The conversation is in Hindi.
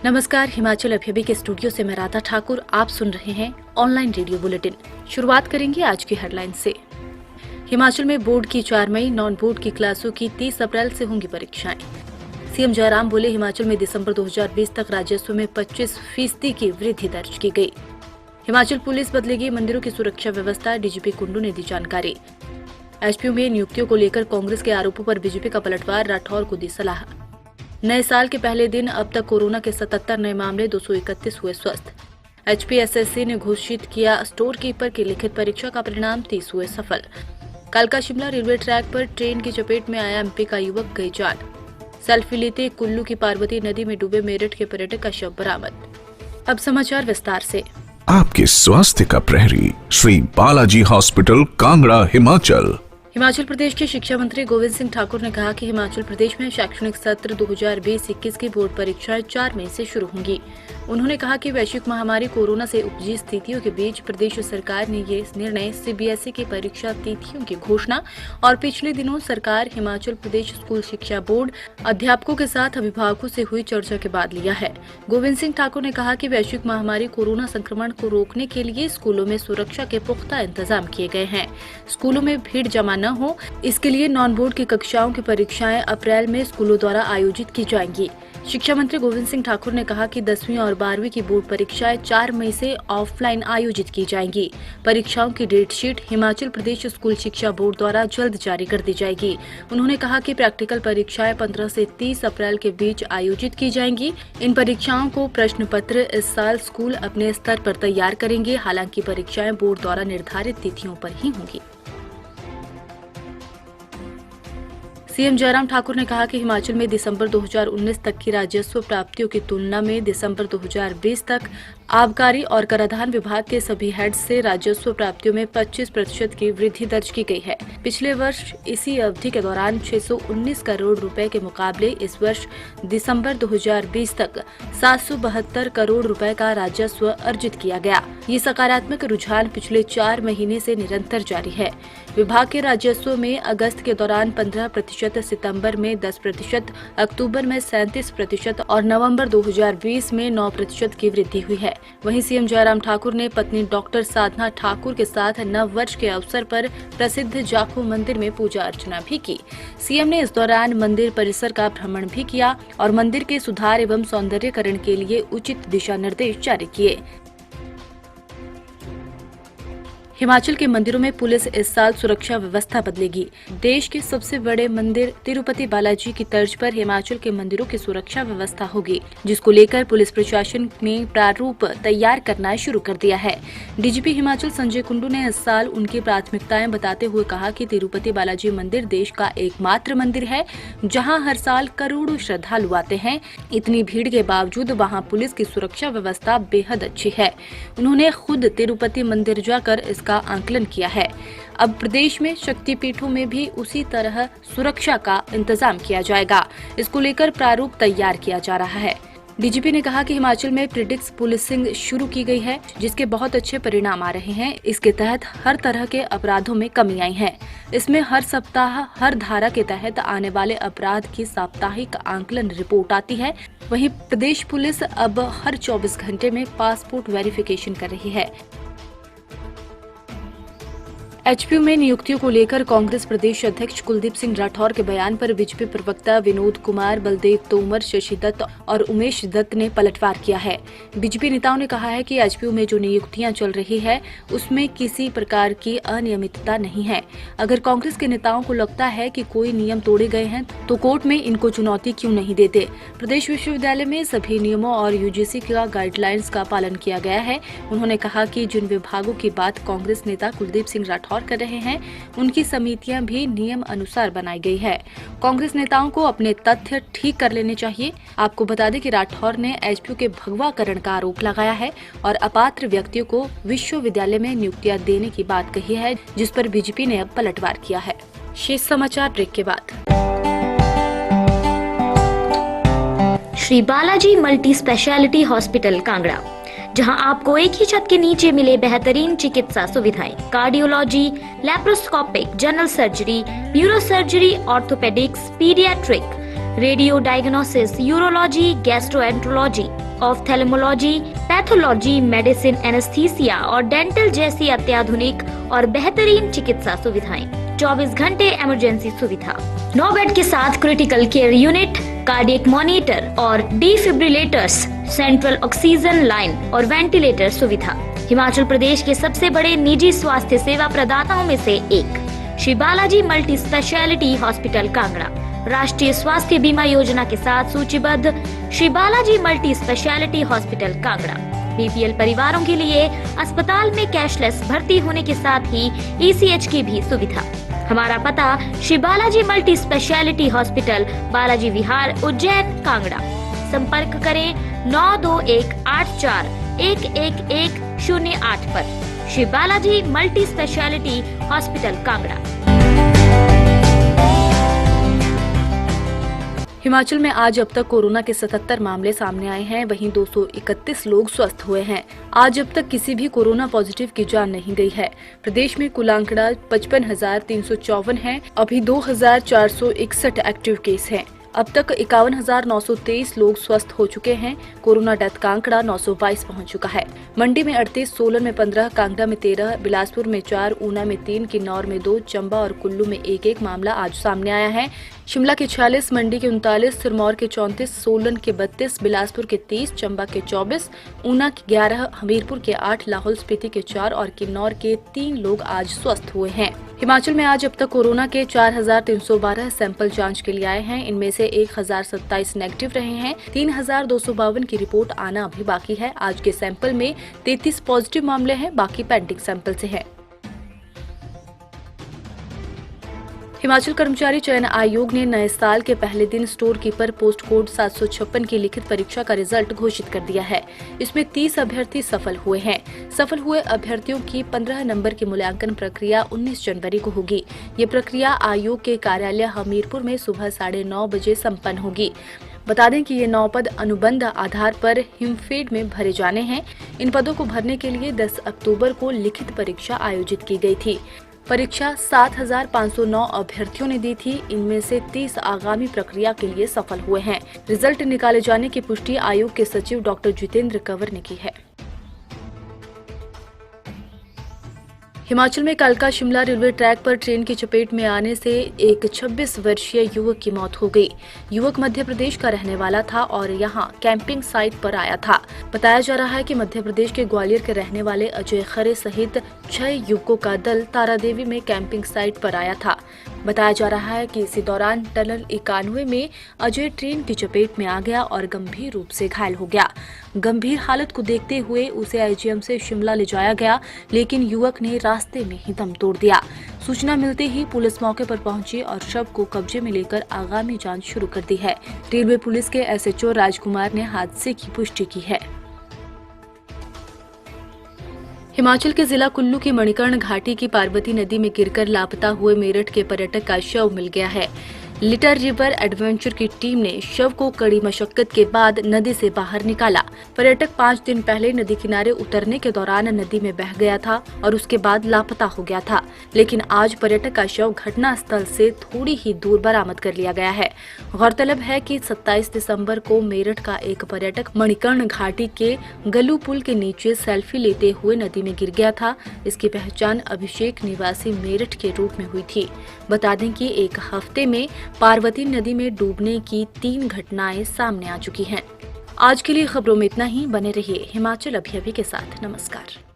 नमस्कार, हिमाचल अभियान के स्टूडियो से मैं राधा ठाकुर। आप सुन रहे हैं ऑनलाइन रेडियो बुलेटिन। शुरुआत करेंगे आज की हेडलाइन से। हिमाचल में बोर्ड की 4 मई, नॉन बोर्ड की क्लासों की 30 अप्रैल से होंगी परीक्षाएं। सीएम जयराम बोले, हिमाचल में दिसंबर 2020 तक राजस्व में 25% की वृद्धि दर्ज की गई। हिमाचल पुलिस बदलेगी मंदिरों की सुरक्षा व्यवस्था, डीजीपी कुंडू ने दी जानकारी। एचपीयू में नियुक्तियों को लेकर कांग्रेस के आरोपों पर बीजेपी का पलटवार, राठौर को दी सलाह। नए साल के पहले दिन अब तक कोरोना के 77 नए मामले, 231 हुए स्वस्थ। एचपीएसएससी ने घोषित किया स्टोर कीपर की लिखित परीक्षा का परिणाम, 30 हुए सफल। कालका शिमला रेलवे ट्रैक पर ट्रेन की चपेट में आया एमपी का युवक, गई जान। सेल्फी लेते कुल्लू की पार्वती नदी में डूबे मेरठ के पर्यटक का शव बरामद। अब समाचार विस्तार से। आपके स्वास्थ्य का प्रहरी, श्री बालाजी हॉस्पिटल, कांगड़ा, हिमाचल। हिमाचल प्रदेश के शिक्षा मंत्री गोविंद सिंह ठाकुर ने कहा कि हिमाचल प्रदेश में शैक्षणिक सत्र 2020-21 की बोर्ड परीक्षाएं 4 मई से शुरू होंगी। उन्होंने कहा कि वैश्विक महामारी कोरोना से उपजी स्थितियों के बीच प्रदेश सरकार ने ये निर्णय सीबीएसई की परीक्षा तिथियों की घोषणा और पिछले दिनों सरकार, हिमाचल प्रदेश स्कूल शिक्षा बोर्ड, अध्यापकों के साथ अभिभावकों से हुई चर्चा के बाद लिया है। गोविंद सिंह ठाकुर ने कहा कि वैश्विक महामारी कोरोना संक्रमण को रोकने के लिए स्कूलों में सुरक्षा के पुख्ता इंतजाम किए गए हैं। स्कूलों में भीड़ जमा न हो, इसके लिए नॉन बोर्ड की कक्षाओं की परीक्षाएं अप्रैल में स्कूलों द्वारा आयोजित की जाएंगी। शिक्षा मंत्री गोविंद सिंह ठाकुर ने कहा कि 10वीं और 12वीं की बोर्ड परीक्षाएं 4 मई से ऑफलाइन आयोजित की जाएंगी। परीक्षाओं की date sheet Himachal Pradesh school शिक्षा बोर्ड द्वारा जल्द जारी कर दी जाएगी। उन्होंने कहा कि प्रैक्टिकल परीक्षाएं 15 से 30 अप्रैल के बीच आयोजित की जाएंगी। इन परीक्षाओं को प्रश्न पत्र इस साल स्कूल अपने स्तर पर तैयार करेंगे। हालांकि परीक्षाएं बोर्ड द्वारा निर्धारित तिथियों पर ही होंगी। सीएम जयराम ठाकुर ने कहा कि हिमाचल में दिसंबर 2019 तक की राजस्व प्राप्तियों की तुलना में दिसंबर 2020 तक आबकारी और कराधान विभाग के सभी हेड्स से राजस्व प्राप्तियों में 25% की वृद्धि दर्ज की गई है। पिछले वर्ष इसी अवधि के दौरान 619 करोड़ रुपए के मुकाबले इस वर्ष दिसंबर 2020 तक 772 करोड़ रुपए का राजस्व अर्जित किया गया। ये सकारात्मक रुझान पिछले 4 महीने से निरंतर जारी है। विभाग के राजस्व में अगस्त के दौरान 15%, सितंबर में 10%, अक्टूबर में 37% और नवंबर 2020 में 9% की वृद्धि हुई है। वहीं सीएम जयराम ठाकुर ने पत्नी डॉक्टर साधना ठाकुर के साथ नव वर्ष के अवसर पर प्रसिद्ध जाखू मंदिर में पूजा अर्चना भी की। सीएम ने इस दौरान मंदिर परिसर का भ्रमण भी किया और मंदिर के सुधार एवं सौंदर्यीकरण के लिए उचित दिशा निर्देश जारी किए। हिमाचल के मंदिरों में पुलिस इस साल सुरक्षा व्यवस्था बदलेगी। देश के सबसे बड़े मंदिर तिरुपति बालाजी की तर्ज पर हिमाचल के मंदिरों की सुरक्षा व्यवस्था होगी, जिसको लेकर पुलिस प्रशासन ने प्रारूप तैयार करना शुरू कर दिया है। डीजीपी हिमाचल संजय कुंडू ने इस साल उनकी प्राथमिकताएं बताते हुए कहा कि तिरुपति बालाजी मंदिर देश का एकमात्र मंदिर है जहाँ हर साल करोड़ों श्रद्धालु आते हैं। इतनी भीड़ के बावजूद वहाँ पुलिस की सुरक्षा व्यवस्था बेहद अच्छी है। उन्होंने खुद तिरुपति मंदिर जाकर का आंकलन किया है। अब प्रदेश में शक्तिपीठों में भी उसी तरह सुरक्षा का इंतजाम किया जाएगा। इसको लेकर प्रारूप तैयार किया जा रहा है। डीजीपी ने कहा कि हिमाचल में प्रिडिक्स पुलिसिंग शुरू की गई है, जिसके बहुत अच्छे परिणाम आ रहे हैं। इसके तहत हर तरह के अपराधों में कमी आई है। इसमें हर सप्ताह हर धारा के तहत आने वाले अपराध की साप्ताहिक आंकलन रिपोर्ट आती है। वहीं प्रदेश पुलिस अब हर 24 घंटे में पासपोर्ट वेरिफिकेशन कर रही है। एचपीयू में नियुक्तियों को लेकर कांग्रेस प्रदेश अध्यक्ष कुलदीप सिंह राठौर के बयान पर बीजेपी प्रवक्ता विनोद कुमार, बलदेव तोमर, शशि दत्त और उमेश दत्त ने पलटवार किया है। बीजेपी नेताओं ने कहा है कि एचपीयू में जो नियुक्तियां चल रही है उसमें किसी प्रकार की अनियमितता नहीं है। अगर कांग्रेस के नेताओं को लगता है कि कोई नियम तोड़े गए हैं तो कोर्ट में इनको चुनौती क्यों नहीं देते। प्रदेश विश्वविद्यालय में सभी नियमों और यूजीसी का गाइडलाइंस का पालन किया गया है। उन्होंने कहा कि जिन विभागों की बात कांग्रेस नेता कुलदीप सिंह राठौर कर रहे हैं उनकी समितियां भी नियम अनुसार बनाई गई है। कांग्रेस नेताओं को अपने तथ्य ठीक कर लेने चाहिए। आपको बता दें कि राठौर ने एचपीयू के भगवाकरण का आरोप लगाया है और अपात्र व्यक्तियों को विश्वविद्यालय में नियुक्तियां देने की बात कही है, जिस पर बीजेपी ने अब पलटवार किया है। शेष समाचार ब्रेक के बाद। Shri Balaji multi speciality hospital Kangra, जहां आपको एक ही छत के नीचे मिले बेहतरीन चिकित्सा सुविधाएं, cardiology, laparoscopic, general surgery, neuro surgery, orthopaedics, paediatric, radio diagnosis, urology, gastroenterology, ophthalmology, pathology, medicine, anaesthesia और डेंटल जैसी अत्याधुनिक और बेहतरीन चिकित्सा सुविधाएं, 24 घंटे इमरजेंसी सुविधा, 9 बेड के साथ critical care unit, cardiac monitor और डिफिब्रिलेटर्स, सेंट्रल ऑक्सीजन लाइन और वेंटिलेटर सुविधा। हिमाचल प्रदेश के सबसे बड़े निजी स्वास्थ्य सेवा प्रदाताओं में से एक Shri Balaji multi speciality hospital Kangra राष्ट्रीय स्वास्थ्य बीमा योजना के साथ सूचीबद्ध Shri Balaji multi speciality hospital Kangra BPL परिवारों के लिए अस्पताल में कैशलेस भर्ती होने के साथ ही ईसीएच की भी सुविधा। हमारा पता Shri Balaji multi speciality hospital, Balaji Vihar, Ujjain, Kangra. संपर्क करें 9218411108 पर। Shri Balaji multi speciality hospital Kangra. Himachal में आज अब तक कोरोना के 77 मामले सामने आए हैं, वहीं 231 लोग स्वस्थ हुए हैं। आज अब तक किसी भी कोरोना पॉजिटिव की जान नहीं गई है। प्रदेश में कुल आंकड़ा 55,354 है। अभी 2,461 एक्टिव केस हैं। अब तक 51,923 लोग स्वस्थ हो चुके हैं। कोरोना डेथ का आंकड़ा 922 पहुंच चुका है। मंडी में 38, सोलन में 15, कांगड़ा में 13, बिलासपुर में 4, ऊना में 3, किन्नौर में 2, चंबा और कुल्लू में 1-1 मामला आज सामने आया है। शिमला के 46, मंडी के 39, सिरमौर के 34, सोलन के 32, बिलासपुर के 30, चंबा के 24, ऊना के 11, हमीरपुर के 8, लाहौल स्पीति के 4 और किन्नौर के 3 लोग आज स्वस्थ हुए हैं। हिमाचल में आज अब तक कोरोना के 4,312 सैंपल जांच के लिए आए हैं। इनमें से 1,027 नेगेटिव रहे हैं। 3,252 की रिपोर्ट आना अभी बाकी है। आज के सैंपल में 33 पॉजिटिव मामले हैं, बाकी पेंडिंग सैंपल से हैं। हिमाचल कर्मचारी चयन आयोग ने नए साल के पहले दिन स्टोर कीपर पोस्ट कोड 756 की लिखित परीक्षा का रिजल्ट घोषित कर दिया है। इसमें 30 अभ्यर्थी सफल हुए हैं। सफल हुए अभ्यर्थियों की 15 नंबर की मूल्यांकन प्रक्रिया 19 जनवरी को होगी। ये प्रक्रिया आयोग के कार्यालय हमीरपुर में सुबह 9:30 बजे संपन्न होगी। बता दें कि ये 9 पद अनुबंध आधार पर हिमफेड में भरे जाने हैं। इन पदों को भरने के लिए 10 अक्टूबर को लिखित परीक्षा आयोजित की गई थी। परीक्षा 7,509 अभ्यर्थियों ने दी थी। इनमें से 30 आगामी प्रक्रिया के लिए सफल हुए हैं। रिजल्ट निकाले जाने की पुष्टि आयोग के सचिव डॉक्टर जितेंद्र कंवर ने की है। हिमाचल में कालका शिमला रेलवे ट्रैक पर ट्रेन की चपेट में आने से एक 26 वर्षीय युवक की मौत हो गई। युवक मध्य प्रदेश का रहने वाला था और यहां कैंपिंग साइट पर आया था। बताया जा रहा है कि मध्य प्रदेश के ग्वालियर के रहने वाले अजय खरे सहित 6 युवकों का दल तारादेवी में कैंपिंग साइट पर आया था। बताया जा रहा है कि इसी दौरान टनल 91 में अजय ट्रेन की चपेट में आ गया और गंभीर रूप से घायल हो गया। गंभीर हालत को देखते हुए उसे आईजीएम से शिमला ले जाया गया, लेकिन युवक ने रास्ते में ही दम तोड़ दिया। सूचना मिलते ही पुलिस मौके पर पहुंची और शव को कब्जे में लेकर आगामी जांच शुरू कर दी है। रेलवे पुलिस के एसएचओ राजकुमार ने हादसे की पुष्टि की है। हिमाचल के जिला कुल्लू की मणिकर्ण घाटी की पार्वती नदी में गिरकर लापता हुए मेरठ के पर्यटक का शव मिल गया है। लिटर रिवर एडवेंचर की टीम ने शव को कड़ी मशक्कत के बाद नदी से बाहर निकाला। पर्यटक 5 दिन पहले नदी किनारे उतरने के दौरान नदी में बह गया था और उसके बाद लापता हो गया था, लेकिन आज पर्यटक का शव घटना स्थल से थोड़ी ही दूर बरामद कर लिया गया है। गौरतलब है कि 27 दिसंबर को मेरठ का एक पर्यटक मणिकर्ण घाटी के गलू पुल के नीचे सेल्फी लेते हुए नदी में गिर गया था। इसकी पहचान अभिषेक निवासी मेरठ के रूप में हुई थी। बता दें कि एक हफ्ते में पार्वती नदी में डूबने की 3 घटनाएं सामने आ चुकी हैं। आज के लिए खबरों में इतना ही। बने रहिए हिमाचल अभी के साथ। नमस्कार।